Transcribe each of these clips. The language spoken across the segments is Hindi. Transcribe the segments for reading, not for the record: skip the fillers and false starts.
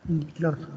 क्लास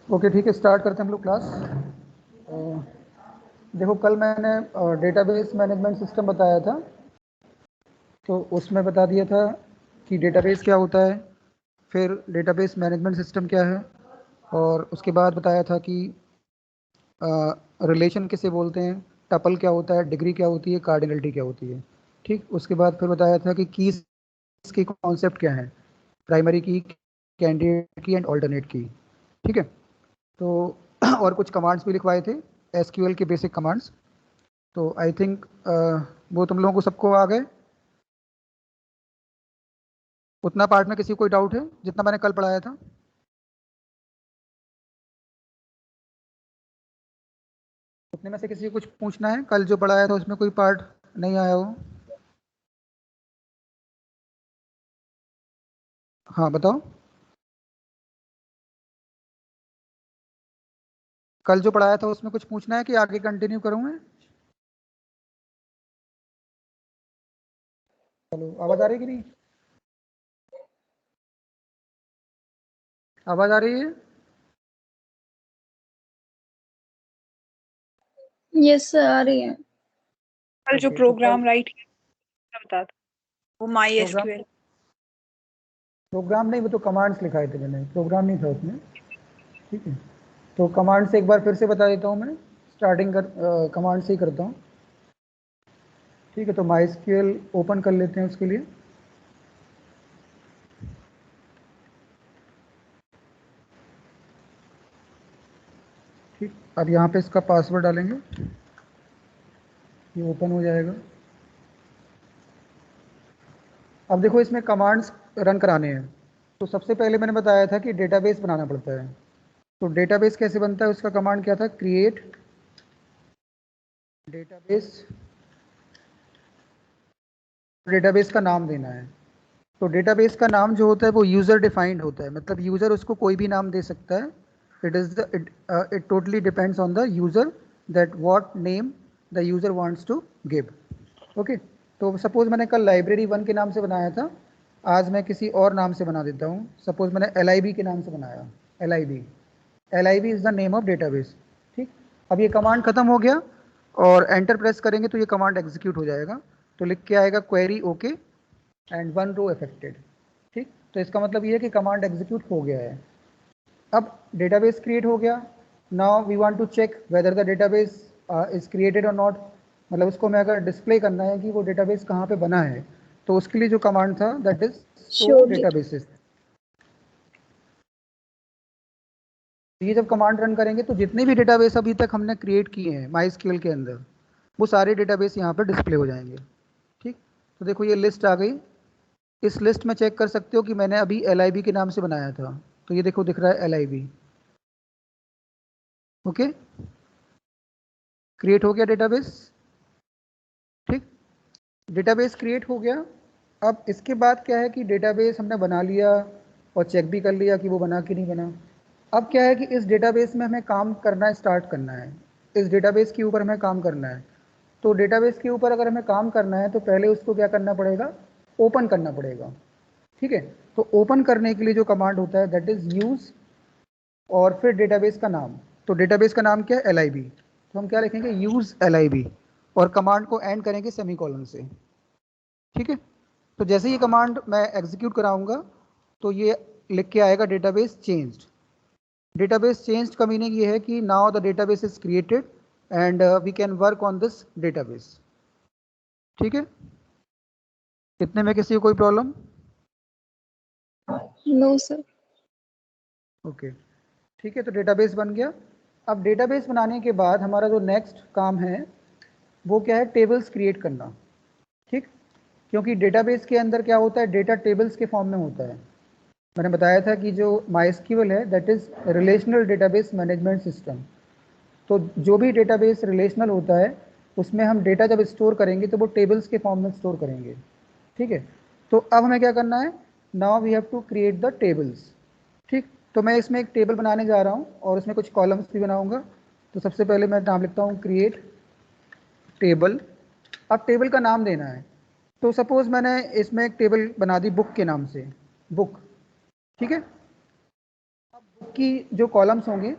ओके ठीक है, स्टार्ट करते हैं हम लोग क्लास। देखो कल मैंने डेटाबेस मैनेजमेंट सिस्टम बताया था, तो उसमें बता दिया था कि डेटाबेस क्या होता है, फिर डेटाबेस मैनेजमेंट सिस्टम क्या है, और उसके बाद बताया था कि रिलेशन किसे बोलते हैं, टपल क्या होता है, डिग्री क्या होती है, कार्डिनलिटी क्या होती है। ठीक, उसके बाद फिर बताया था कि कीज की कॉन्सेप्ट क्या है, प्राइमरी की, कैंडिडेट की एंड ऑल्टरनेट की। ठीक है, तो और कुछ कमांड्स भी लिखवाए थे, एसक्यूएल के बेसिक कमांड्स। तो आई थिंक वो तुम लोगों को सबको आ गए। उतना पार्ट में किसी को कोई डाउट है जितना मैंने कल पढ़ाया था? उतने में से किसी को कुछ पूछना है? कल जो पढ़ाया था उसमें कोई पार्ट नहीं आया हो? हाँ बताओ। कल जो पढ़ाया था उसमें कुछ पूछना है कि आगे कंटिन्यू करूँ मैं? चलो, आवाज आ रही है कि नहीं? आवाज आ रही है? यस सर, आ रही है। कल जो Okay, तो प्रोग्राम कल राइट बता दो, वो माई प्रोग्राम एसक्यूएल। प्रोग्राम नहीं, वो तो कमांड्स लिखाए थे मैंने, प्रोग्राम नहीं था उसमें। ठीक है, तो कमांड से एक बार फिर से बता देता हूँ मैं, स्टार्टिंग कर कमांड से ही करता हूँ। ठीक है, तो MySQL ओपन कर लेते हैं उसके लिए। ठीक, अब यहाँ पे इसका पासवर्ड डालेंगे, ये ओपन हो जाएगा। अब देखो इसमें कमांड्स रन कराने हैं, तो सबसे पहले मैंने बताया था कि डेटाबेस बनाना पड़ता है। तो डेटाबेस कैसे बनता है, उसका कमांड क्या था, क्रिएट डेटाबेस। डेटाबेस का नाम देना है। तो डेटाबेस का नाम जो होता है वो यूज़र डिफाइंड होता है, मतलब यूज़र उसको कोई भी नाम दे सकता है। It totally depends on the user that what name the user wants to give. Okay, तो सपोज मैंने कल लाइब्रेरी 1 के नाम से बनाया था, आज मैं किसी और नाम से बना देता हूँ। सपोज मैंने LIB के नाम से बनाया, LIB। LIB is the name of database. ठीक, अब ये कमांड खत्म हो गया और एंटर प्रेस करेंगे तो ये कमांड एग्जीक्यूट हो जाएगा। तो लिख के आएगा query okay and 1 row affected. ठीक, तो इसका मतलब ये है कि कमांड एग्जीक्यूट हो गया है। अब डेटाबेस क्रिएट हो गया। Now we want to check whether the database is created और नॉट, मतलब उसको मैं अगर डिस्प्ले करना है कि वो डेटाबेस कहाँ पे बना है, तो उसके लिए जो कमांड था दैट इज शो डेटाबेसेस। ये जब कमांड रन करेंगे तो जितने भी डेटाबेस अभी तक हमने क्रिएट किए हैं MySQL के अंदर, वो सारे डेटाबेस यहाँ पर डिस्प्ले हो जाएंगे। ठीक, तो देखो ये लिस्ट आ गई। इस लिस्ट में चेक कर सकते हो कि मैंने अभी LIB के नाम से बनाया था, तो ये देखो दिख रहा है LIB। ओके, क्रिएट हो गया डेटाबेस। ठीक, डेटाबेस क्रिएट हो गया। अब इसके बाद क्या है कि डेटाबेस हमने बना लिया और चेक भी कर लिया कि वो बना कि नहीं बना। अब क्या है कि इस डेटाबेस में हमें काम करना स्टार्ट करना है। इस डेटाबेस के ऊपर हमें काम करना है। तो डेटाबेस के ऊपर अगर हमें काम करना है तो पहले उसको क्या करना पड़ेगा, ओपन करना पड़ेगा। ठीक है, तो ओपन करने के लिए जो कमांड होता है दैट इज यूज और फिर डेटाबेस का नाम। तो डेटाबेस का नाम क्या है, LIB। तो हम क्या लिखेंगे, यूज LIB और कमांड को एंड करेंगे सेमीकोलन से। ठीक है, तो जैसे ये कमांड मैं एग्जीक्यूट कराऊंगा तो ये लिख के आएगा डेटाबेस चेंज्ड। डेटाबेस चेंज्ड का मीनिंग ये है कि now the database is created and we can work on this database. ठीक है, इतने में किसी को कोई प्रॉब्लम? No, sir. ओके, ठीक है, तो डेटाबेस बन गया। अब डेटाबेस बनाने के बाद हमारा जो नेक्स्ट काम है वो क्या है, टेबल्स क्रिएट करना। ठीक, क्योंकि डेटाबेस के अंदर क्या होता है, डेटा टेबल्स के फॉर्म में होता है। मैंने बताया था कि जो MySQL है that is relational database management system. तो जो भी डेटाबेस रिलेशनल होता है उसमें हम डेटा जब स्टोर करेंगे तो वो टेबल्स के फॉर्म में स्टोर करेंगे। ठीक है, तो अब हमें क्या करना है, now we have to create the tables. ठीक, तो मैं इसमें एक टेबल बनाने जा रहा हूँ और उसमें कुछ कॉलम्स भी बनाऊंगा। तो सबसे पहले मैं नाम लिखता हूँ क्रिएट टेबल। अब टेबल का नाम देना है। तो सपोज मैंने इसमें एक टेबल बना दी बुक के नाम से, बुक। ठीक है, अब बुक की जो कॉलम्स होंगे,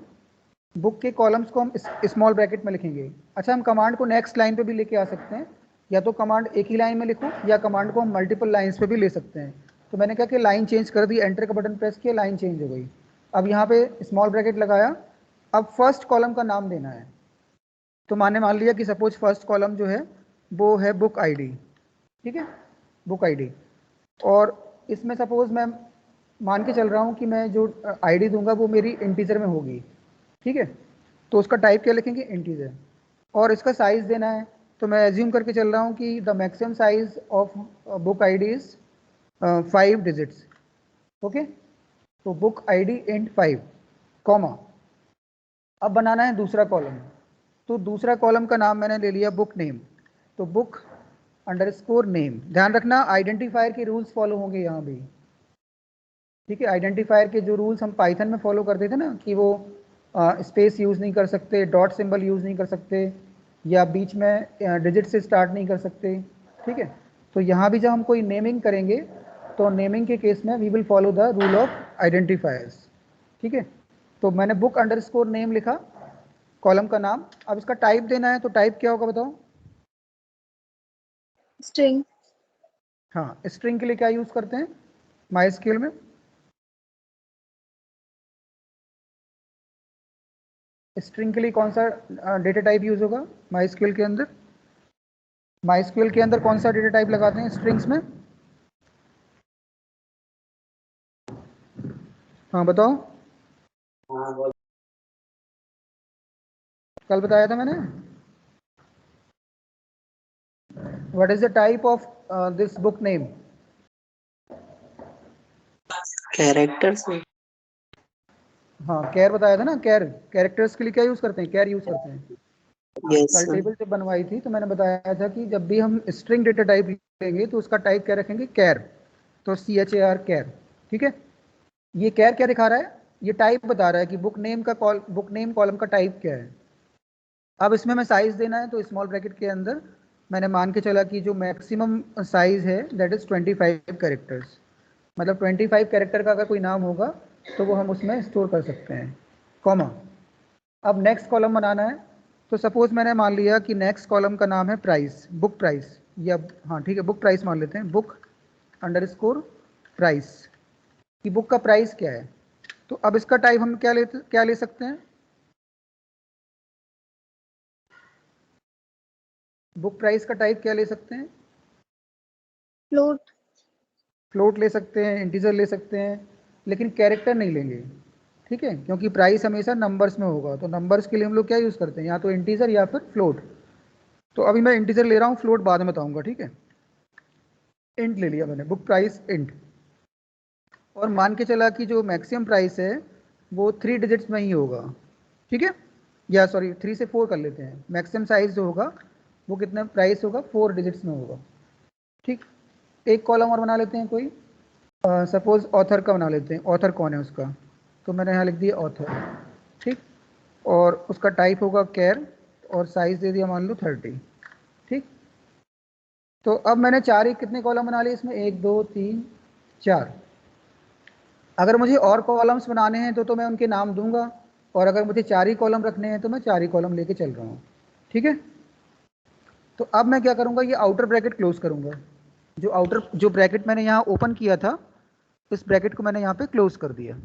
बुक के कॉलम्स को हम स्मॉल ब्रैकेट में लिखेंगे। अच्छा, हम कमांड को नेक्स्ट लाइन पे भी लेके आ सकते हैं, या तो कमांड एक ही लाइन में लिखो या कमांड को हम मल्टीपल लाइंस पे भी ले सकते हैं। तो मैंने कहा कि लाइन चेंज कर दी, एंटर का बटन प्रेस किया, लाइन चेंज हो गई। अब यहाँ पे स्मॉल ब्रैकेट लगाया। अब फर्स्ट कॉलम का नाम देना है। तो मान लिया कि सपोज फर्स्ट कॉलम जो है वो है बुक ID। ठीक है, बुक ID। और इसमें सपोज मैं मान के चल रहा हूँ कि मैं जो ID दूंगा वो मेरी इंटीजर में होगी। ठीक है, तो उसका टाइप क्या लिखेंगे, इंटीजर। और इसका साइज देना है। तो मैं एज्यूम करके चल रहा हूँ कि the maximum size of book ID is 5 digits. Okay, तो बुक ID इंट 5 कॉमा। अब बनाना है दूसरा कॉलम। तो दूसरा कॉलम का नाम मैंने ले लिया बुक नेम। तो बुक अंडरस्कोर नेम। ध्यान रखना आइडेंटिफायर के रूल्स फॉलो होंगे यहाँ भी। ठीक है, आइडेंटिफायर के जो रूल्स हम पाइथन में फॉलो करते थे ना कि वो स्पेस यूज़ नहीं कर सकते, डॉट सिंबल यूज़ नहीं कर सकते, या बीच में डिजिट से स्टार्ट नहीं कर सकते। ठीक है, तो यहाँ भी जब हम कोई नेमिंग करेंगे तो नेमिंग के केस में we will follow the rule of identifiers. ठीक है, तो मैंने बुक अंडरस्कोर नेम लिखा, कॉलम का नाम। अब इसका टाइप देना है, तो टाइप क्या होगा बताओ? String. हाँ, स्ट्रिंग के लिए क्या यूज़ करते हैं MySQL में? स्ट्रिंग के लिए कौन सा डेटा टाइप यूज़ होगा MySQL के अंदर? MySQL के अंदर कौन सा डेटा टाइप लगाते हैं स्ट्रिंग्स में? हाँ बताओ, कल बताया था मैंने। What is the type of this book name? Characters में। हाँ, कैर बताया था ना, कैर। कैरेक्टर्स के लिए क्या यूज़ करते हैं, कैर यूज़ करते हैं। यस कल टेबल जब बनवाई थी तो मैंने बताया था कि जब भी हम स्ट्रिंग डेटा टाइप लेंगे तो उसका टाइप क्या रखेंगे, कैर। तो CHAR कैर। ठीक है, ये कैर क्या दिखा रहा है, ये टाइप बता रहा है कि बुक नेम कॉलम का टाइप क्या है। अब इसमें मैं साइज देना है, तो स्मॉल ब्रैकेट के अंदर मैंने मान के चला कि जो मैक्सिमम साइज है दैट इज 25 कैरेक्टर्स। मतलब 25 कैरेक्टर का अगर कोई नाम होगा तो वो हम उसमें स्टोर कर सकते हैं, कॉमा। अब नेक्स्ट कॉलम बनाना है। तो सपोज मैंने मान लिया कि नेक्स्ट कॉलम का नाम है प्राइस, बुक प्राइस, या हाँ ठीक है बुक प्राइस मान लेते हैं, बुक अंडरस्कोर प्राइस, कि बुक का प्राइस क्या है। तो अब इसका टाइप हम क्या ले सकते हैं, बुक प्राइस का टाइप क्या ले सकते हैं? Float. फ्लोट ले सकते हैं, इंटीजर ले सकते हैं, लेकिन कैरेक्टर नहीं लेंगे। ठीक है, क्योंकि प्राइस हमेशा नंबर्स में होगा। तो नंबर्स के लिए हम लोग क्या यूज़ करते हैं, या तो इंटीजर या फिर फ्लोट। तो अभी मैं इंटीजर ले रहा हूँ, फ्लोट बाद में बताऊंगा। ठीक है, इंट ले लिया मैंने, बुक प्राइस इंट। और मान के चला कि जो मैक्सिमम प्राइस है वो 3 डिजिट्स में ही होगा। ठीक है, या सॉरी 3 से 4 कर लेते हैं। मैक्सिमम साइज जो होगा वो कितना प्राइस होगा, 4 डिजिट्स में होगा। ठीक, एक कॉलम और बना लेते हैं कोई। सपोज ऑथर का बना लेते हैं, ऑथर कौन है उसका। तो मैंने यहाँ लिख दिया ऑथर। ठीक, और उसका टाइप होगा कैर। और साइज दे दिया मान लो 30। ठीक, तो अब मैंने चार ही कितने कॉलम बना लिए इसमें, 1 2 3 4। अगर मुझे और कॉलम्स बनाने हैं तो मैं उनके नाम दूंगा, और अगर मुझे 4 ही कॉलम रखने हैं तो मैं 4 ही कॉलम लेके चल रहा हूँ। ठीक है, तो अब मैं क्या करूँगा, ये आउटर ब्रैकेट क्लोज करूँगा। जो ब्रैकेट मैंने यहाँ ओपन किया था, इस ब्रैकेट को मैंने यहाँ पे क्लोज कर दिया।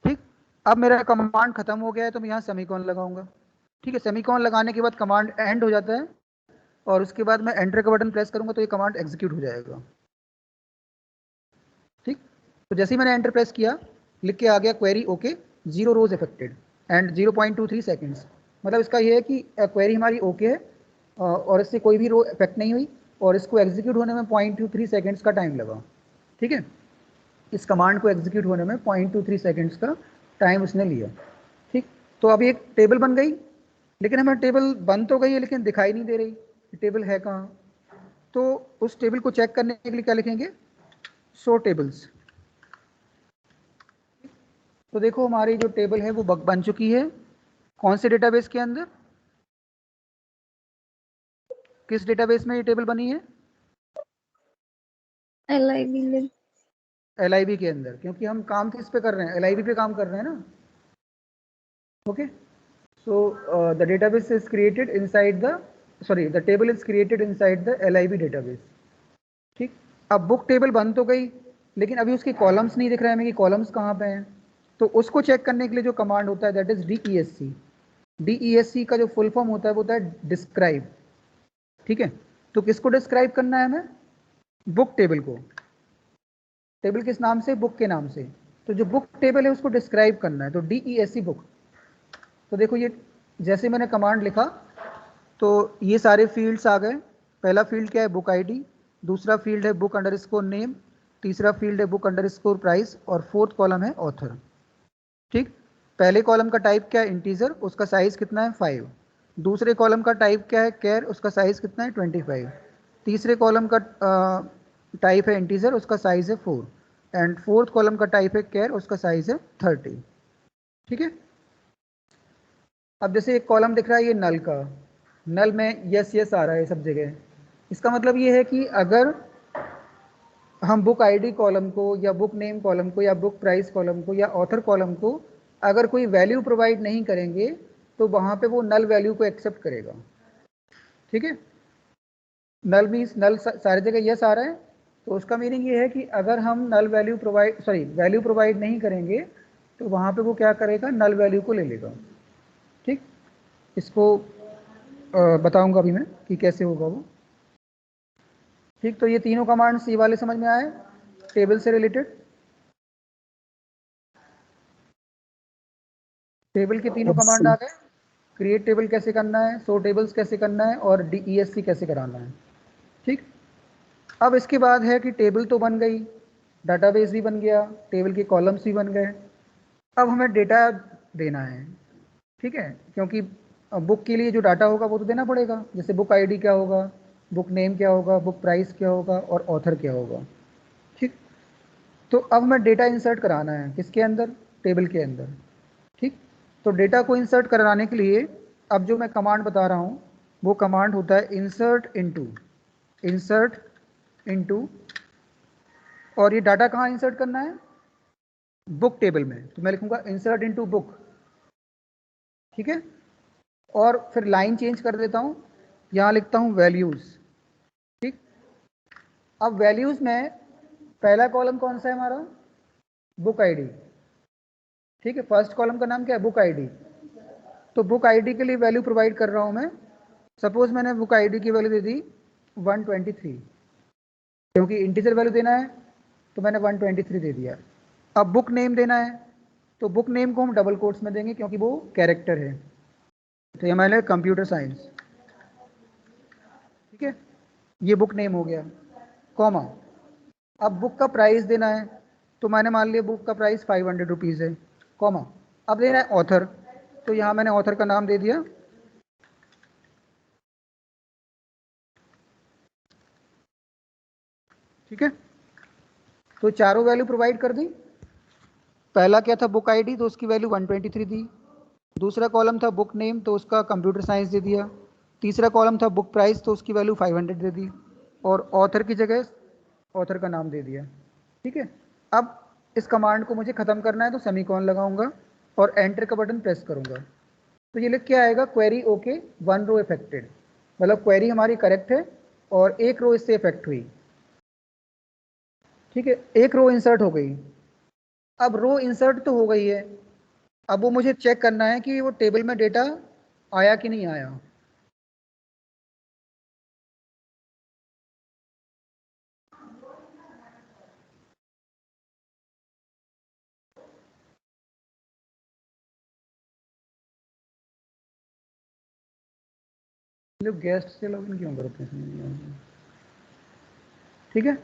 ठीक, अब मेरा कमांड खत्म हो गया है तो मैं यहाँ सेमीकोलन लगाऊंगा। ठीक है, सेमीकोलन लगाने के बाद कमांड एंड हो जाता है, और उसके बाद मैं एंटर का बटन प्रेस करूंगा तो ये कमांड एग्जीक्यूट हो जाएगा। ठीक, तो जैसे ही मैंने एंटर प्रेस किया, लिख के आ गया query okay, 0 rows affected and 0.23 seconds. मतलब इसका ये है कि क्वेरी हमारी ओके है और इससे कोई भी रो इफेक्ट नहीं हुई, और इसको एग्जीक्यूट होने में 0.23 सेकेंड्स का टाइम लगा। ठीक है, इस कमांड को एग्जीक्यूट होने में 0.23 सेकेंड्स का टाइम उसने लिया। ठीक, तो अभी एक टेबल बन गई, लेकिन हमें टेबल बन तो गई है लेकिन दिखाई नहीं दे रही कि टेबल है कहाँ। तो उस टेबल को चेक करने के लिए क्या लिखेंगे, शो टेबल्स। तो देखो हमारी जो टेबल है वो बन चुकी है। कौन से डेटाबेस के अंदर, किस डेटाबेस में ये टेबल बनी है, LIB LIB के अंदर, क्योंकि हम काम किस पे कर रहे हैं, LIB पे काम कर रहे हैं ना। Okay, so the database is created inside the table is created inside the LIB database। ठीक, अब बुक टेबल बन तो गई, लेकिन अभी उसके कॉलम्स नहीं दिख रहे हमें कि कॉलम्स कहाँ पे हैं। तो उसको चेक करने के लिए जो कमांड होता है दैट इज DESC। DESC का जो फुल फॉर्म होता है वो होता है डिस्क्राइब। ठीक है, तो किसको डिस्क्राइब करना है हमें, बुक टेबल को। टेबल किस नाम से, बुक के नाम से। तो जो बुक टेबल है उसको डिस्क्राइब करना है, तो DESC बुक। तो देखो ये जैसे मैंने कमांड लिखा तो ये सारे फील्ड्स आ गए। पहला फील्ड क्या है, बुक आईडी। दूसरा फील्ड है बुक अंडरस्कोर नेम। तीसरा फील्ड है बुक अंडरस्कोर प्राइस, और फोर्थ कॉलम है ऑथर। ठीक, पहले कॉलम का टाइप क्या है, इंटीजर, उसका साइज कितना है 5। दूसरे कॉलम का टाइप क्या है, कैर, उसका साइज कितना है 25। तीसरे कॉलम का टाइप है इंटीजर, उसका साइज है 4। एंड फोर्थ कॉलम का टाइप है कैर, उसका साइज है 30। ठीक है, अब जैसे एक कॉलम दिख रहा है ये नल का, नल में यस यस आ रहा है सब जगह। इसका मतलब ये है कि अगर हम बुक आईडी कॉलम को या बुक नेम कॉलम को या बुक प्राइस कॉलम को या ऑथर कॉलम को अगर कोई वैल्यू प्रोवाइड नहीं करेंगे तो वहाँ पे वो नल वैल्यू को एक्सेप्ट करेगा। ठीक है, नल मीन्स नल सारी जगह यस आ रहा है, तो उसका मीनिंग ये है कि अगर हम नल वैल्यू वैल्यू प्रोवाइड नहीं करेंगे तो वहाँ पे वो क्या करेगा, नल वैल्यू को ले लेगा। ठीक, इसको बताऊंगा अभी मैं कि कैसे होगा वो। ठीक, तो ये तीनों कमांड्स ये वाले समझ में आए टेबल से रिलेटेड। टेबल के तीनों कमांड आ गए, क्रिएट टेबल कैसे करना है, शो टेबल्स कैसे करना है, और DESC कैसे कराना है। ठीक, अब इसके बाद है कि टेबल तो बन गई, डाटाबेस भी बन गया, टेबल के कॉलम्स भी बन गए। अब हमें डेटा देना है। ठीक है, क्योंकि बुक के लिए जो डाटा होगा वो तो देना पड़ेगा, जैसे बुक आईडी क्या होगा, बुक नेम क्या होगा, बुक प्राइस क्या होगा, और ऑथर क्या होगा। ठीक, तो अब हमें डेटा इंसर्ट कराना है किसके अंदर, टेबल के अंदर। ठीक, तो डेटा को इंसर्ट कराने के लिए अब जो मैं कमांड बता रहा हूँ वो कमांड होता है इंसर्ट इनटू। और ये डाटा कहाँ इंसर्ट करना है, बुक टेबल में, तो मैं लिखूंगा इंसर्ट इनटू बुक। ठीक है, और फिर लाइन चेंज कर देता हूँ, यहाँ लिखता हूँ वैल्यूज़। ठीक, अब वैल्यूज़ में पहला कॉलम कौन सा है हमारा, बुक आईडी। ठीक है, फर्स्ट कॉलम का नाम क्या है, बुक आईडी। तो बुक आईडी के लिए वैल्यू प्रोवाइड कर रहा हूँ मैं। सपोज मैंने बुक आईडी की वैल्यू दे दी 123, क्योंकि इंटीजर वैल्यू देना है तो मैंने 123 दे दिया। अब बुक नेम देना है तो बुक नेम को हम डबल कोट्स में देंगे क्योंकि वो कैरेक्टर है। तो ये हमारे कंप्यूटर साइंस। ठीक है, ये बुक नेम हो गया, कॉमा। अब बुक का प्राइस देना है तो मैंने मान लिया बुक का प्राइस 500 रुपीज़ है, कॉमा। अब देना है ऑथर, तो यहाँ मैंने ऑथर का नाम दे दिया। ठीक है, तो चारों वैल्यू प्रोवाइड कर दी। पहला क्या था, बुक आईडी, तो उसकी वैल्यू 123 दी। दूसरा कॉलम था बुक नेम, तो उसका कंप्यूटर साइंस दे दिया। तीसरा कॉलम था बुक प्राइस, तो उसकी वैल्यू 500 दे दी, और ऑथर की जगह ऑथर का नाम दे दिया। ठीक है, अब इस कमांड को मुझे ख़त्म करना है, तो सेमीकोलन लगाऊंगा और एंटर का बटन प्रेस करूंगा, तो ये लिख के आएगा क्वेरी ओके 1 रो इफेक्टेड, मतलब क्वेरी हमारी करेक्ट है और एक रो इससे इफेक्ट हुई। ठीक है, एक रो इंसर्ट हो गई। अब रो इंसर्ट तो हो गई है, अब वो मुझे चेक करना है कि वो टेबल में डेटा आया कि नहीं आया। लोग गेस्ट से लॉगिन क्यों करते हैं, समझ नहीं आ रहा। ठीक है,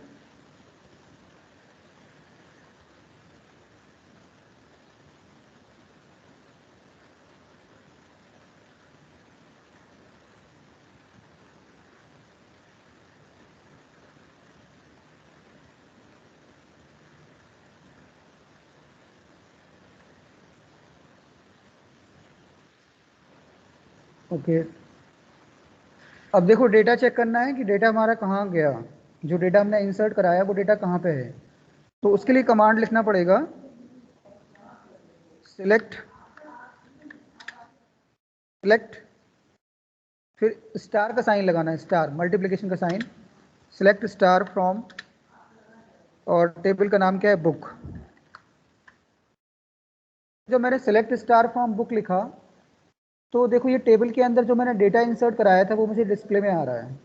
ओके। अब देखो डेटा चेक करना है कि डेटा हमारा कहाँ गया, जो डेटा हमने इंसर्ट कराया वो डेटा कहाँ पे है। तो उसके लिए कमांड लिखना पड़ेगा सिलेक्ट, फिर स्टार का साइन लगाना है, स्टार मल्टीप्लिकेशन का साइन, सिलेक्ट स्टार फ्रॉम, और टेबल का नाम क्या है, बुक। जब मैंने सिलेक्ट स्टार फ्रॉम बुक लिखा, तो देखो ये टेबल के अंदर जो मैंने डेटा इंसर्ट कराया था वो मुझे डिस्प्ले में आ रहा है,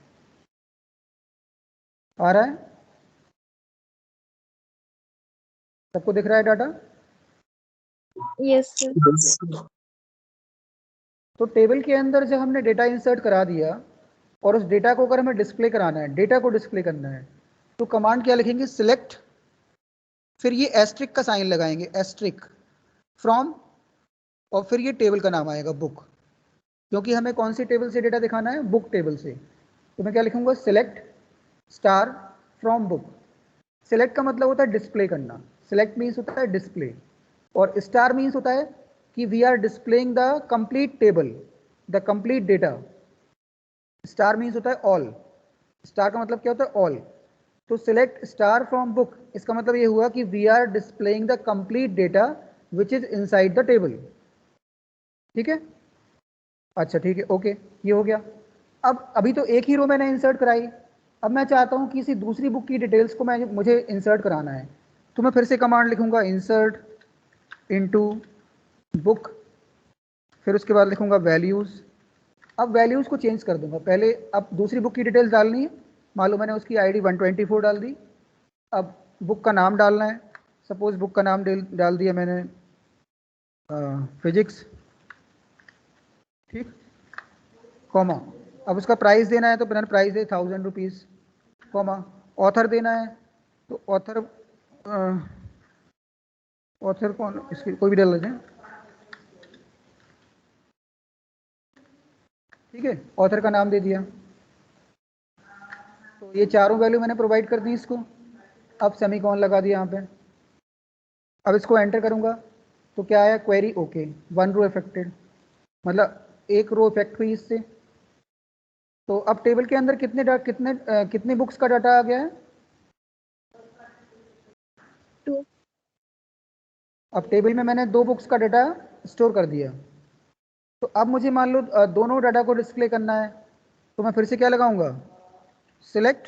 आ रहा है, सबको दिख रहा है डाटा। Yes, sir. Yes. तो टेबल के अंदर जब हमने डेटा इंसर्ट करा दिया और उस डेटा को अगर हमें डिस्प्ले कराना है, डेटा को डिस्प्ले करना है, तो कमांड क्या लिखेंगे, सिलेक्ट, फिर ये एस्ट्रिक का साइन लगाएंगे, एस्ट्रिक फ्रॉम, और फिर ये टेबल का नाम आएगा बुक, क्योंकि हमें कौन सी टेबल से डेटा दिखाना है, बुक टेबल से। तो मैं क्या लिखूंगा, select star from book. Select का मतलब होता है डिस्प्ले करना, सिलेक्ट मीन्स होता है डिस्प्ले, और स्टार मीन्स होता है कि we are displaying the complete table, the complete data. Star means होता है ऑल, स्टार का मतलब क्या होता है, ऑल। तो सिलेक्ट स्टार फ्रॉम बुक, इसका मतलब ये हुआ कि we are displaying the complete data which is inside the table. ठीक है, अच्छा ठीक है, ओके, ये हो गया। अब अभी तो एक ही रो मैंने इंसर्ट कराई, अब मैं चाहता हूँ किसी दूसरी बुक की डिटेल्स को मुझे इंसर्ट कराना है, तो मैं फिर से कमांड लिखूंगा इंसर्ट इनटू बुक, फिर उसके बाद लिखूंगा वैल्यूज़। अब वैल्यूज़ को चेंज कर दूंगा, पहले अब दूसरी बुक की डिटेल्स डालनी है, मान लो मैंने उसकी आईडी 124 डाल दी, अब बुक का नाम डालना है, सपोज बुक का नाम डाल दिया मैंने फिजिक्स, ठीक, कॉमा, अब उसका प्राइस देना है तो मैंने प्राइस दे 1000 रुपीज़, कॉमा, ऑथर देना है तो ऑथर, ऑथर कौन, इसकी कोई भी डाल लेते हैं, ठीक है, ऑथर का नाम दे दिया। तो ये चारों वैल्यू मैंने प्रोवाइड कर दी इसको, अब सेमीकोलन लगा दिया यहाँ पे। अब इसको एंटर करूँगा तो क्या आया, क्वेरी ओके 1 रो इफेक्टेड, मतलब एक रो इफेक्ट हुई इससे। तो अब टेबल के अंदर कितने बुक्स का डाटा आ गया है, 2. अब टेबल में मैंने 2 बुक्स का डाटा स्टोर कर दिया। तो अब मुझे मान लो दोनों डाटा को डिस्प्ले करना है, तो मैं फिर से क्या लगाऊंगा, सिलेक्ट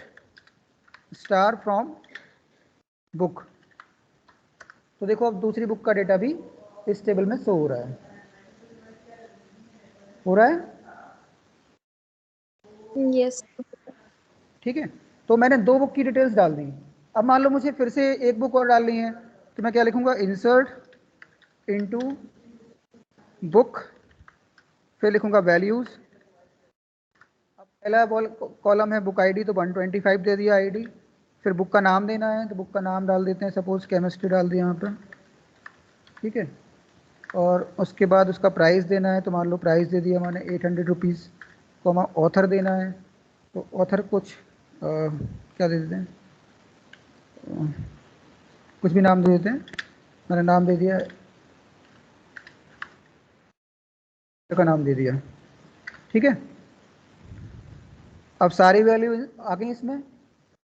स्टार फ्रॉम बुक। तो देखो अब दूसरी बुक का डेटा भी इस टेबल में शो हो रहा है, हो रहा है, Yes. ठीक है। तो मैंने 2 बुक की डिटेल्स डाल दी, अब मान लो मुझे फिर से एक बुक और डालनी है, तो मैं क्या लिखूंगा, इंसर्ट इनटू बुक, फिर लिखूंगा वैल्यूज। अब पहला कॉलम है बुक आईडी, तो 125 दे दिया आईडी, फिर बुक का नाम देना है तो बुक का नाम डाल देते हैं, सपोज केमिस्ट्री डाल दिया यहाँ पर, ठीक है, और उसके बाद उसका प्राइस देना है, तो मान लो प्राइस दे दिया मैंने 800 रुपीज़, कॉमा, ऑथर देना है तो ऑथर कुछ क्या दे देते हैं, कुछ भी नाम दे देते हैं, मैंने नाम दे दिया, का नाम दे दिया, ठीक है। अब सारी वैल्यू आ गई इसमें,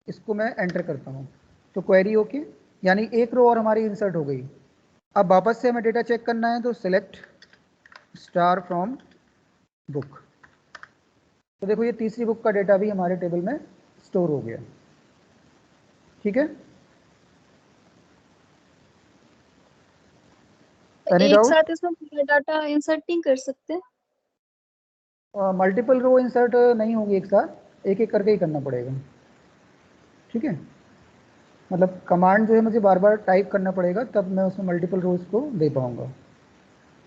इसको मैं एंटर करता हूँ तो क्वेरी ओके, यानी एक रो और हमारी इंसर्ट हो गई। अब वापस से हमें डेटा चेक करना है तो सिलेक्ट स्टार फ्रॉम बुक। तो देखो ये तीसरी बुक का डेटा भी हमारे टेबल में स्टोर हो गया। ठीक है, एनी एक डाउट? साथ इसमें पूरा डाटा इंसर्ट नहीं कर सकते? मल्टीपल रो इंसर्ट नहीं होगी एक साथ, एक एक करके ही करना पड़ेगा। ठीक है, मतलब कमांड जो है मुझे बार बार टाइप करना पड़ेगा, तब मैं उसमें मल्टीपल रोज को दे पाऊंगा।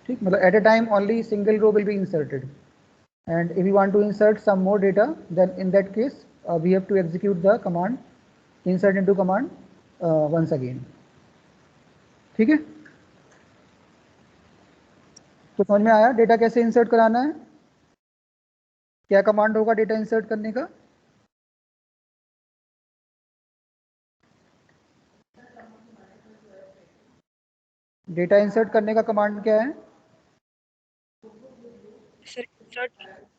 ठीक, मतलब at a time only single row will be inserted, and if you want to insert some more data, then in that case we have to execute the command insert into command once again. ठीक है, तो समझ में आया डेटा कैसे इंसर्ट कराना है, क्या कमांड होगा डेटा इंसर्ट करने का? डेटा इंसर्ट करने का कमांड क्या है? Sir insert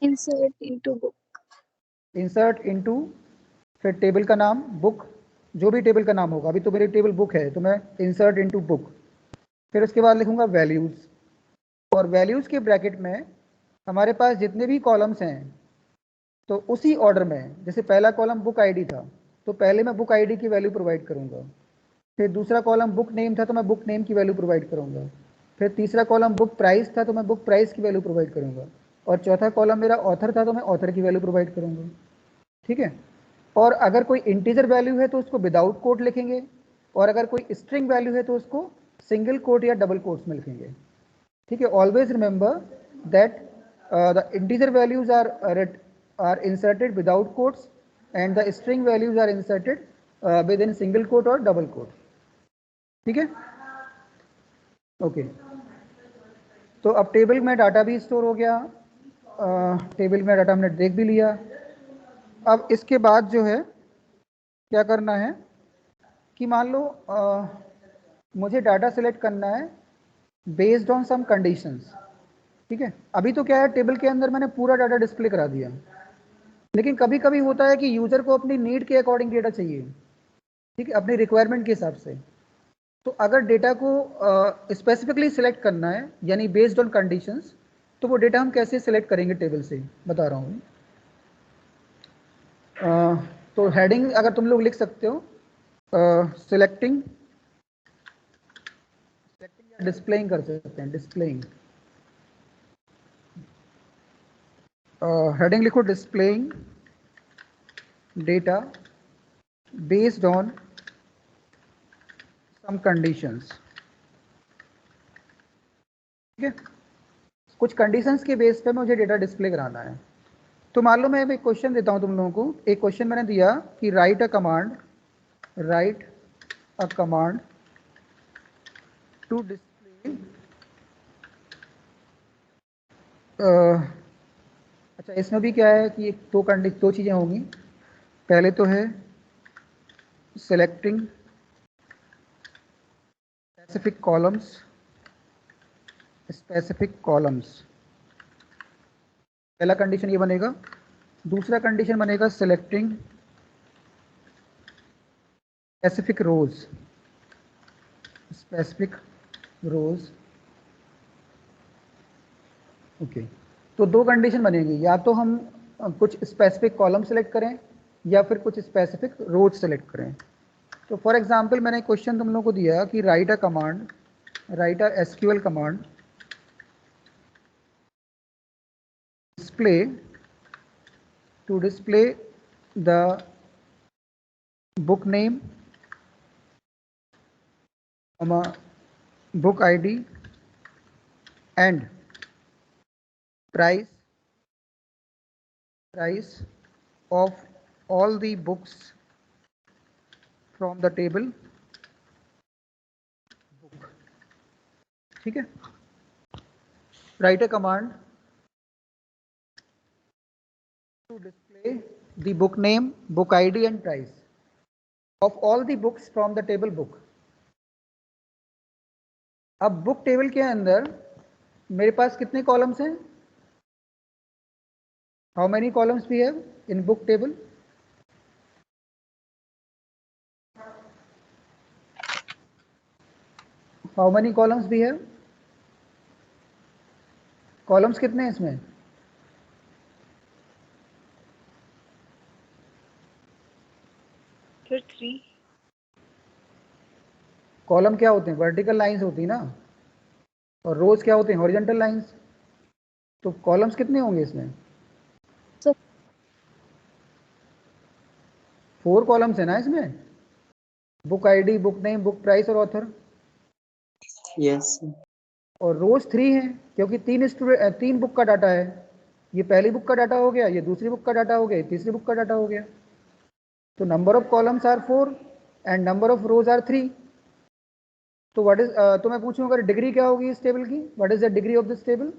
insert into book. Insert into, फिर टेबल का नाम बुक, जो भी टेबल का नाम होगा, अभी तो मेरी टेबल बुक है तो मैं इंसर्ट इनटू बुक, फिर उसके बाद लिखूंगा वैल्यूज, और वैल्यूज के ब्रैकेट में हमारे पास जितने भी कॉलम्स हैं तो उसी ऑर्डर में, जैसे पहला कॉलम बुक आईडी था तो पहले मैं बुक आईडी की वैल्यू प्रोवाइड करूंगा, फिर दूसरा कॉलम बुक नेम था तो मैं बुक नेम की वैल्यू प्रोवाइड करूंगा, फिर तीसरा कॉलम बुक प्राइस था तो मैं बुक प्राइस की वैल्यू प्रोवाइड करूंगा, और चौथा कॉलम मेरा ऑथर था तो मैं ऑथर की वैल्यू प्रोवाइड करूंगा। ठीक है, और अगर कोई इंटीजर वैल्यू है तो उसको विदाउट कोट लिखेंगे, और अगर कोई स्ट्रिंग वैल्यू है तो उसको सिंगल कोट या डबल कोट्स में लिखेंगे। ठीक है, always remember that the integer values are inserted without quotes and the string values are inserted within single quote और डबल कोट। ठीक है, ओके। तो अब टेबल में डाटा भी स्टोर हो गया, टेबल में डाटा हमने देख भी लिया। अब इसके बाद जो है क्या करना है कि मान लो मुझे डाटा सेलेक्ट करना है बेस्ड ऑन सम कंडीशंस। ठीक है, अभी तो क्या है टेबल के अंदर मैंने पूरा डाटा डिस्प्ले करा दिया, लेकिन कभी कभी होता है कि यूजर को अपनी नीड के अकॉर्डिंग डेटा चाहिए। ठीक है, अपनी रिक्वायरमेंट के हिसाब से। तो अगर डेटा को स्पेसिफिकली सिलेक्ट करना है यानी बेस्ड ऑन कंडीशंस, तो वो डेटा हम कैसे सिलेक्ट करेंगे टेबल से बता रहा हूँ। तो हेडिंग अगर तुम लोग लिख सकते हो सिलेक्टिंग या डिस्प्लेइंग कर सकते हैं, डिस्प्लेइंग। हेडिंग लिखो displaying data based on some conditions. ठीक है, कुछ कंडीशंस के बेस पे मुझे डेटा डिस्प्ले कराना है। तो मान लो मैं एक क्वेश्चन देता हूं तुम लोगों को, एक क्वेश्चन मैंने दिया कि write a command to display, अच्छा इसमें भी क्या है कि दो चीज़ें होंगी। पहले तो है सेलेक्टिंग स्पेसिफिक कॉलम्स, पहला कंडीशन ये बनेगा। दूसरा कंडीशन बनेगा सेलेक्टिंग स्पेसिफिक रोज। ओके, तो दो कंडीशन बनेगी, या तो हम कुछ स्पेसिफिक कॉलम सेलेक्ट करें या फिर कुछ स्पेसिफिक रोज सेलेक्ट करें। तो फॉर एग्जांपल मैंने क्वेश्चन तुम लोगों को दिया कि write a SQL command display the book name, book ID and price of all the books from the table book. ठीक है, write a command to display the book name, book ID and price of all the books from the table book. अब बुक टेबल के अंदर मेरे पास कितने कॉलम्स हैं? How many columns we have in book table? How many columns we have? Columns कितने हैं इसमें? Sir, 3. कॉलम क्या होते हैं? वर्टिकल लाइंस होती है ना, और रोज क्या होते हैं? Horizontal lines. तो कॉलम्स कितने होंगे इसमें? Sir, 4 कॉलम्स है ना इसमें, book ID, book name, book price और ऑथर। Yes, sir. और रोज 3 है, क्योंकि 3 बुक का डाटा है। ये पहली बुक का डाटा हो गया, ये दूसरी बुक का डाटा हो गया, ये तीसरी बुक का डाटा हो गया। तो number of columns are 4 and number of rows are 3। तो व्हाट इज, तो मैं पूछूंगा डिग्री क्या होगी इस टेबल की? What is the degree of this table?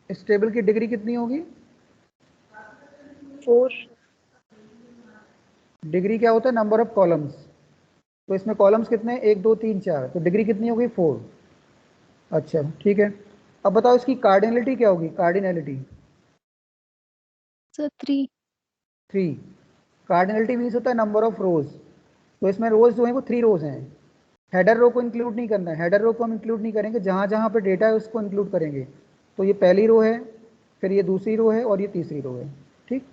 इस टेबल की डिग्री कितनी होगी? 4. डिग्री क्या होता है? Number of columns. तो इसमें कॉलम्स कितने हैं? 1 2 3 4, तो डिग्री कितनी होगी? 4। अच्छा ठीक है, अब बताओ इसकी कार्डिनलिटी क्या होगी? Cardinality sir, 3. 3। कार्डिनलिटी मीन्स होता है नंबर ऑफ रोज। तो इसमें रोज जो है वो 3 रोज हैं। हेडर रो को इंक्लूड नहीं करना है, हेडर रो को हम इंक्लूड नहीं करेंगे, जहाँ जहाँ पे डेटा है उसको इंक्लूड करेंगे। तो ये पहली रो है, फिर ये दूसरी रो है, और ये तीसरी रो है। ठीक,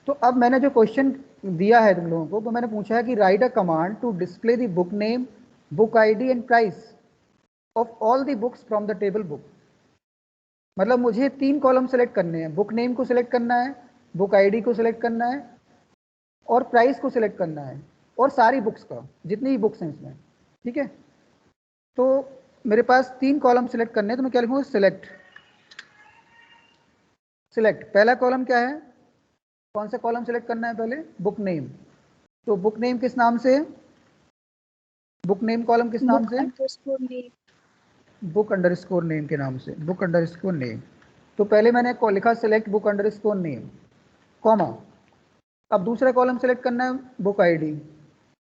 तो अब मैंने जो क्वेश्चन दिया है तुम लोगों को, वो मैंने पूछा है कि write a command to display the book name, book ID and price of all the books from the table book. मतलब मुझे 3 कॉलम सेलेक्ट करने हैं, बुक नेम को सिलेक्ट करना है, बुक आईडी को सिलेक्ट करना है, और प्राइस को सिलेक्ट करना है, और सारी बुक्स का, जितनी भी बुक्स हैं इसमें। ठीक है, तो मेरे पास 3 कॉलम सिलेक्ट करने हैं, तो मैं क्या लिखूंगा? सिलेक्ट। सिलेक्ट पहला कॉलम क्या है? कौन सा कॉलम सिलेक्ट करना है पहले? Book name. तो बुक नेम किस नाम से? बुक नेम कॉलम किस नाम Book से? underscore name. Book underscore name के नाम से, बुक अंडरस्कोर नेम। तो पहले मैंने लिखा select book underscore name, comma. अब दूसरा कॉलम सेलेक्ट करना है बुक आईडी।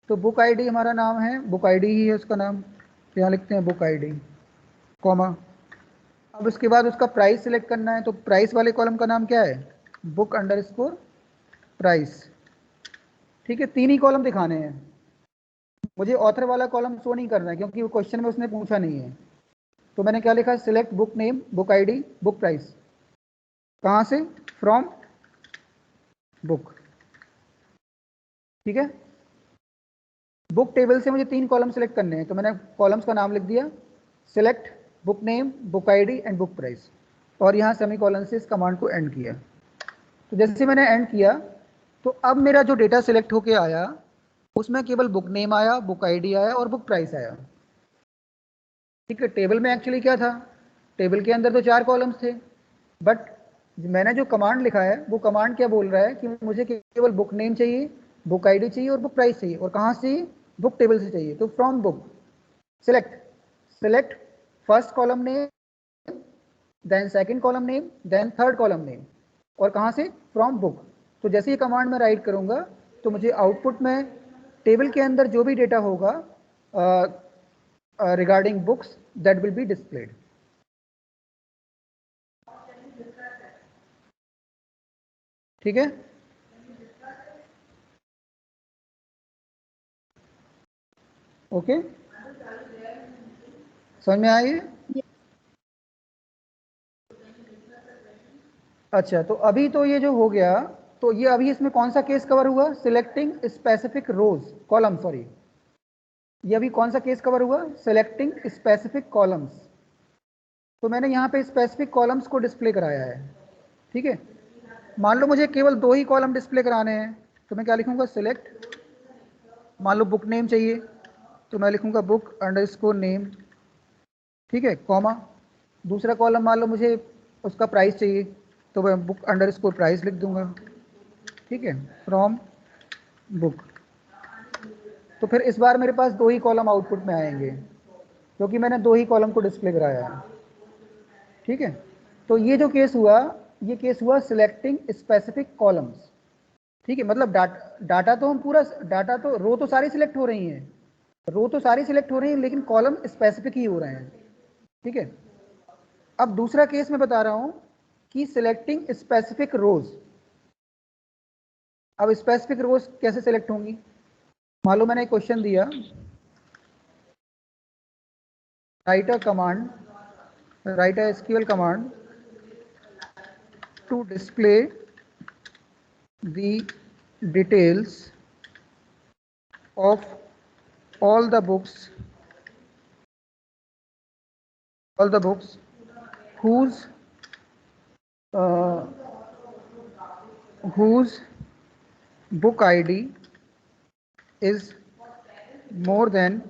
तो बुक आईडी हमारा नाम है, बुक आईडी ही है उसका नाम, तो यहाँ लिखते हैं बुक आईडी, कॉमा। अब उसके बाद उसका प्राइस सिलेक्ट करना है, तो प्राइस वाले कॉलम का नाम क्या है? Book underscore price. ठीक है, 3 ही कॉलम दिखाने हैं मुझे, ऑथर वाला कॉलम शो नहीं करना है, क्योंकि वो क्वेश्चन में उसने पूछा नहीं है। तो मैंने क्या लिखा? Select book name, book ID, book price. कहाँ से? From book. ठीक है, बुक टेबल से मुझे 3 कॉलम सेलेक्ट करने हैं, तो मैंने कॉलम्स का नाम लिख दिया, select book name, book ID and book price, और यहाँ सेमीकोलन से इस कमांड को एंड किया। तो जैसे मैंने एंड किया, तो अब मेरा जो डेटा सिलेक्ट होके आया उसमें केवल बुक नेम आया, बुक आईडी आया और बुक प्राइस आया। ठीक है, टेबल में एक्चुअली क्या था? टेबल के अंदर तो 4 कॉलम्स थे, बट मैंने जो कमांड लिखा है वो कमांड क्या बोल रहा है कि मुझे केवल बुक नेम चाहिए, बुक आईडी चाहिए और बुक प्राइस चाहिए, और कहाँ से? बुक टेबल से चाहिए। तो from book select first column name, then second column name, then third column name, और कहाँ से? From book. तो जैसे ये कमांड मैं राइट करूँगा तो मुझे आउटपुट में टेबल के अंदर जो भी डेटा होगा regarding books, that will be displayed. ठीक है, ओके, समझ में आई? Yes. अच्छा, तो अभी तो ये जो हो गया, तो ये अभी इसमें कौन सा केस कवर हुआ? सिलेक्टिंग स्पेसिफिक रोज, कॉलम, सॉरी, ये अभी कौन सा केस कवर हुआ? Selecting specific columns. तो मैंने यहाँ पे स्पेसिफिक कॉलम्स को डिस्प्ले कराया है। ठीक है, मान लो मुझे केवल 2 ही कॉलम डिस्प्ले कराने हैं, तो मैं क्या लिखूंगा? सिलेक्ट, मान लो बुक नेम चाहिए, तो मैं लिखूंगा बुक अंडरस्कोर नेम। ठीक है, कॉमा। दूसरा कॉलम मान लो मुझे उसका प्राइस चाहिए, तो मैं बुक अंडरस्कोर प्राइस लिख दूंगा। ठीक है, फ्रॉम बुक। तो फिर इस बार मेरे पास 2 ही कॉलम आउटपुट में आएंगे, क्योंकि मैंने 2 ही कॉलम को डिस्प्ले कराया है। ठीक है, तो ये जो केस हुआ, ये केस हुआ सिलेक्टिंग स्पेसिफिक कॉलम्स। ठीक है, मतलब डाटा तो हम पूरा, डाटा तो रो तो सारी सिलेक्ट हो रही हैं, रो तो सारी सिलेक्ट हो रही है लेकिन कॉलम स्पेसिफिक ही हो रहे हैं, ठीक है। अब दूसरा केस मैं बता रहा हूं कि सिलेक्टिंग स्पेसिफिक रोज। अब स्पेसिफिक रोज कैसे सिलेक्ट होंगी? मान लो मैंने एक क्वेश्चन दिया, write a SQL command to display the details of all the books whose uh, whose book ID is more than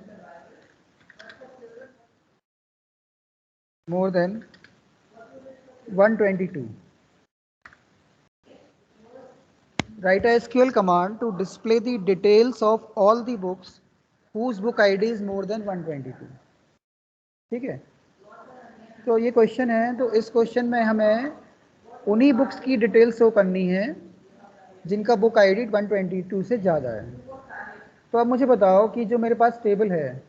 122. Write a SQL command to display the details of all the books whose book ID is more than 122. ठीक है, तो ये क्वेश्चन है। तो इस क्वेश्चन में हमें उन्हीं बुक्स की डिटेल शो करनी है जिनका बुक आईडी 122 से ज़्यादा है। तो अब मुझे बताओ कि जो मेरे पास टेबल है,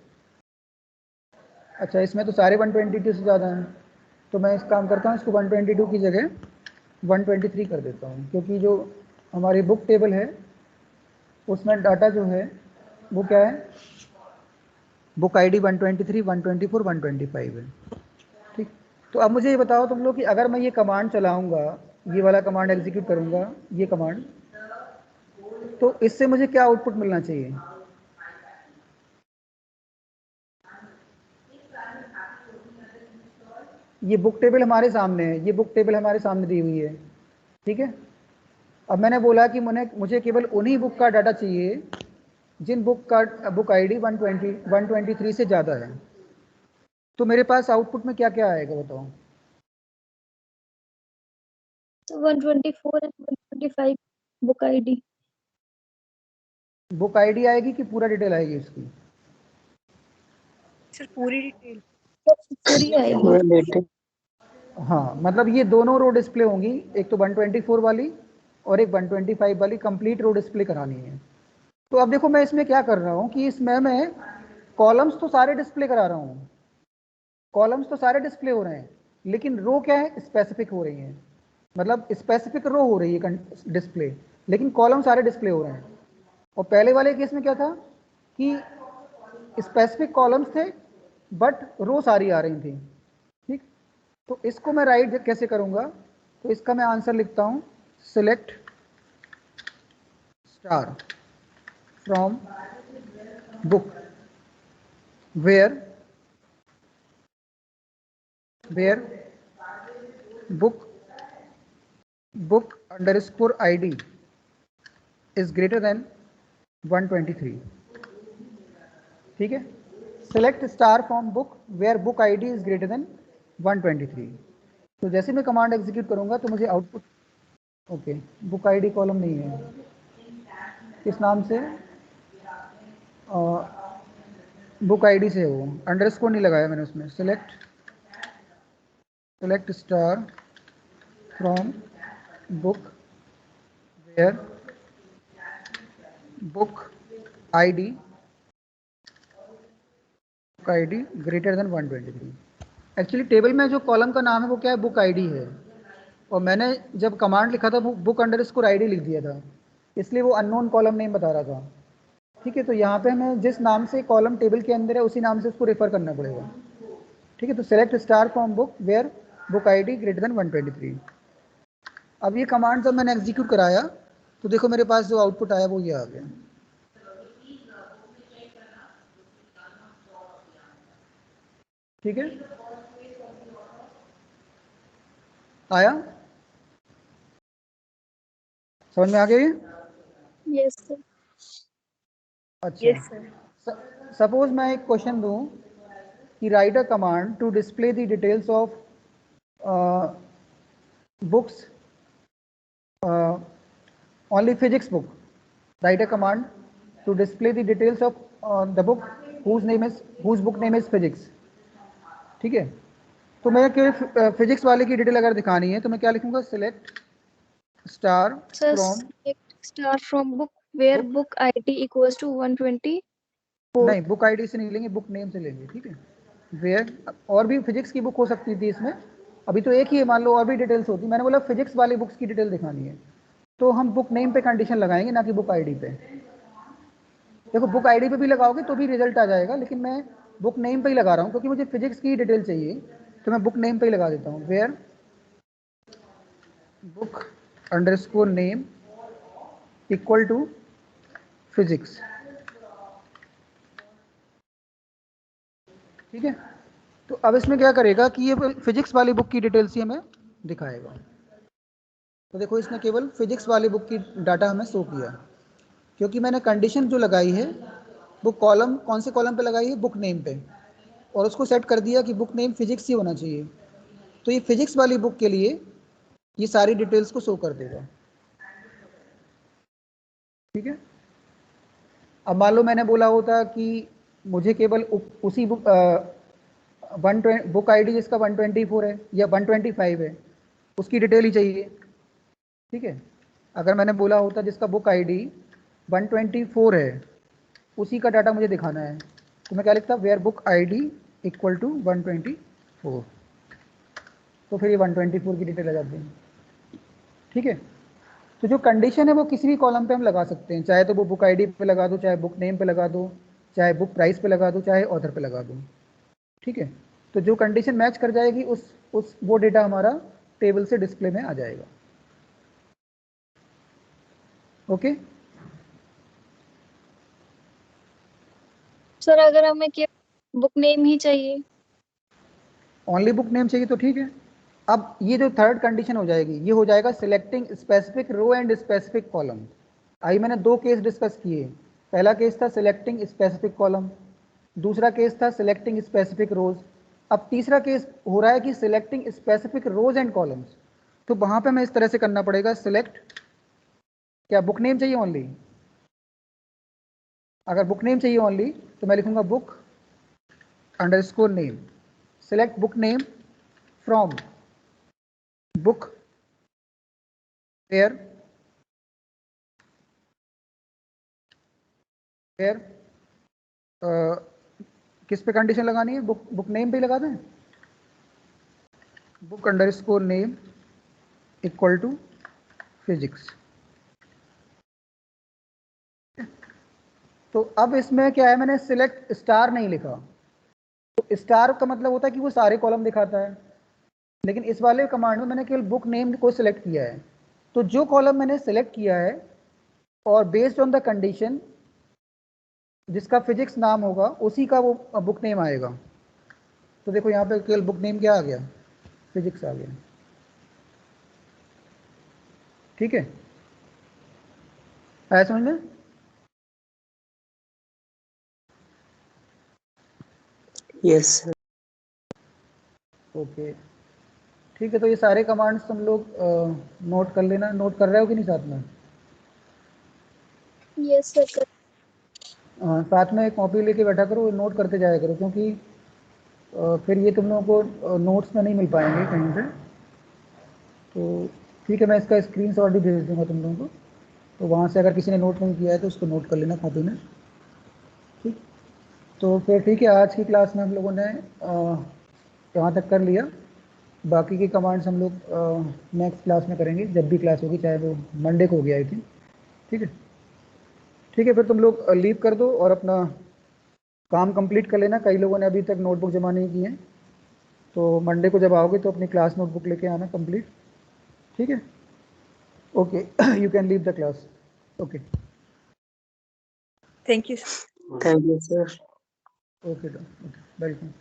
अच्छा इसमें तो सारे 122 से ज़्यादा हैं, तो मैं इस काम करता हूँ, इसको 122 की जगह 123 कर देता हूँ, क्योंकि जो हमारी बुक टेबल है उसमें डाटा जो है वो क्या है, बुक आईडी 123, 124, 125 है, ठीक। तो अब मुझे ये बताओ तुम लोग कि अगर मैं ये कमांड चलाऊँगा, ये वाला कमांड एग्जीक्यूट करूँगा, ये कमांड, तो इससे मुझे क्या आउटपुट मिलना चाहिए? ये बुक टेबल हमारे सामने है, ये बुक टेबल हमारे सामने दी हुई है, ठीक है। अब मैंने बोला कि मुझे केवल उन्हीं बुक का डाटा चाहिए जिन बुक आईडी 123 से ज़्यादा है। तो मेरे पास आउटपुट में क्या क्या आएगा बताओ? So 124 and 125 book ID. Book ID आएगी कि पूरा डिटेल आएगी उसकी? सर पूरी डिटेल। पूरी आएगी। पूरा डेटा। हाँ, मतलब ये दोनों रो डिस्प्ले होंगी, एक तो 124 वाली और एक 125 वाली, कंप्लीट रो डिस्प्ले करानी है। तो अब देखो मैं इसमें क्या कर रहा हूँ कि इसमें मैं कॉलम्स तो सारे डिस्प्ले करा रहा हूँ, कॉलम्स तो सारे डिस्प्ले हो रहे हैं, लेकिन रो क्या है, स्पेसिफिक हो रही है, मतलब स्पेसिफिक रो हो रही है डिस्प्ले, लेकिन कॉलम सारे डिस्प्ले हो रहे हैं। और पहले वाले केस में क्या था कि स्पेसिफिक कॉलम्स थे बट रो सारी आ रही थी, ठीक। तो इसको मैं राइट कैसे करूंगा? तो इसका मैं आंसर लिखता हूं, select star from book where book underscore ID is greater than 123, ठीक है। Select star from book where book ID is greater than 123। तो जैसे मैं कमांड एग्जीक्यूट करूंगा तो मुझे output, okay, book ID column नहीं है, किस नाम से, बुक आईडी से हो, अंडरस्कोर नहीं लगाया मैंने उसमें। Select star from book where book ID greater than 123। Actually table में जो कॉलम का नाम है वो क्या है, बुक आईडी है, और मैंने जब कमांड लिखा था बुक अंडरस्कोर आईडी लिख दिया था, इसलिए वो अननोन कॉलम नेम बता रहा था, ठीक है। तो यहाँ पे हमें जिस नाम से कॉलम टेबल के अंदर है उसी नाम से उसको रेफर करना पड़ेगा, ठीक है। तो select star from book where book ID greater than 123। अब ये कमांड जब मैंने एग्जीक्यूट कराया तो देखो मेरे पास जो आउटपुट आया वो ये आ गया, ठीक है, आया, समझ में आ गया ये? Yes sir. अच्छा, यस सर। सपोज मैं एक क्वेश्चन दूं कि write a command to display the details of books only physics book. Write a command to display the details of the book whose book name is physics, ठीक है। तो मैं फिजिक्स वाले की डिटेल अगर दिखानी है तो मैं क्या लिखूंगा, select star Sir, from select star from book where book ID equals to 120 नहीं, बुक आईडी से नहीं लेंगे, बुक नेम से लेंगे, ठीक है। वेयर, और भी फिजिक्स की बुक हो सकती थी इसमें, अभी तो एक ही है, मान लो और भी डिटेल्स होती, मैंने बोला फिजिक्स वाली बुक्स की डिटेल दिखानी है, तो हम बुक नेम पे कंडीशन लगाएंगे, ना कि बुक आईडी पे। देखो बुक आईडी पे भी लगाओगे तो भी रिजल्ट आ जाएगा, लेकिन मैं बुक नेम पे ही लगा रहा हूँ क्योंकि मुझे फिजिक्स की डिटेल चाहिए, तो मैं बुक नेम पे ही लगा देता हूँ। Where book underscore name equal to physics, ठीक है। तो अब इसमें क्या करेगा कि ये फिजिक्स वाली बुक की डिटेल्स ही हमें दिखाएगा। तो देखो इसने केवल फिजिक्स वाली बुक की डाटा हमें शो किया, क्योंकि मैंने कंडीशन जो लगाई है वो कॉलम, कौन से कॉलम पे लगाई है, बुक नेम पे, और उसको सेट कर दिया कि बुक नेम फिजिक्स ही होना चाहिए। तो ये फिजिक्स वाली बुक के लिए ये सारी डिटेल्स को शो कर देगा, ठीक है। अब मान लो मैंने बोला होता कि मुझे केवल उसी बुक 120 बुक आईडी जिसका 124 है या 125 है उसकी डिटेल ही चाहिए, ठीक है। अगर मैंने बोला होता जिसका बुक आईडी 124 है उसी का डाटा मुझे दिखाना है, तो मैं क्या लिखता, where book ID equal to 124, तो फिर ये 124 की डिटेल आ जाती है, ठीक है। तो जो कंडीशन है वो किसी भी कॉलम पे हम लगा सकते हैं, चाहे तो वो बुक आईडी पे लगा दो, चाहे बुक नेम पे लगा दो, चाहे बुक प्राइस पे लगा दो, चाहे ऑथर पे लगा दो, ठीक है। तो जो कंडीशन मैच कर जाएगी उस वो डेटा हमारा टेबल से डिस्प्ले में आ जाएगा, ओके। सर अगर हमें केवल बुक नेम ही चाहिए? ओनली बुक नेम चाहिए तो ठीक है। अब ये जो थर्ड कंडीशन हो जाएगी, ये हो जाएगा selecting specific row and specific column. I मैंने दो केस डिस्कस किए, पहला केस था सिलेक्टिंग स्पेसिफिक कॉलम, दूसरा केस था सिलेक्टिंग स्पेसिफिक रोज। अब तीसरा केस हो रहा है कि selecting specific rows and columns, तो वहां पे हमें इस तरह से करना पड़ेगा, सिलेक्ट, क्या बुक नेम चाहिए ओनली, अगर बुक नेम चाहिए ओनली तो मैं लिखूंगा book underscore name, select book name from book where where किस पे कंडीशन लगानी है, बुक नेम पे ही लगा दें, book underscore name equal to physics. तो अब इसमें क्या है, मैंने सिलेक्ट स्टार नहीं लिखा, तो स्टार का मतलब होता है कि वो सारे कॉलम दिखाता है, लेकिन इस वाले कमांड में मैंने केवल बुक नेम को सिलेक्ट किया है। तो जो कॉलम मैंने सिलेक्ट किया है और बेस्ड ऑन द कंडीशन जिसका फिजिक्स नाम होगा उसी का वो बुक नेम आएगा। तो देखो यहाँ पे केवल बुक नेम क्या आ गया, फिजिक्स आ गया, ठीक है। आया समझ में? Yes, sir. ओके, ठीक है। तो ये सारे कमांड्स तुम लोग नोट कर लेना, नोट कर रहे हो कि नहीं साथ में? Yes sir. साथ में एक कॉपी लेके बैठा करो, नोट करते जाया करो, क्योंकि फिर ये तुम लोगों को नोट्स में नहीं मिल पाएंगे कहीं से। तो ठीक है, मैं इसका स्क्रीनशॉट भी भेज दूंगा तुम लोगों को, तो वहाँ से अगर किसी ने नोट नहीं किया है तो उसको नोट कर लेना कॉपी में, ठीक। तो फिर ठीक है, आज की क्लास में हम लोगों ने यहाँ तक कर लिया, बाकी की कमांड्स हम लोग नेक्स्ट क्लास में करेंगे, जब भी क्लास होगी, चाहे वो मंडे को होगी आई थिंक, ठीक है। ठीक है, फिर तुम लोग लीव कर दो और अपना काम कंप्लीट कर लेना। कई लोगों ने अभी तक नोटबुक जमा नहीं की है, तो मंडे को जब आओगे तो अपनी क्लास नोटबुक लेके आना कंप्लीट, ठीक है। Okay, you can leave the class. Okay, Thank you. Thank you, sir. Okay, welcome.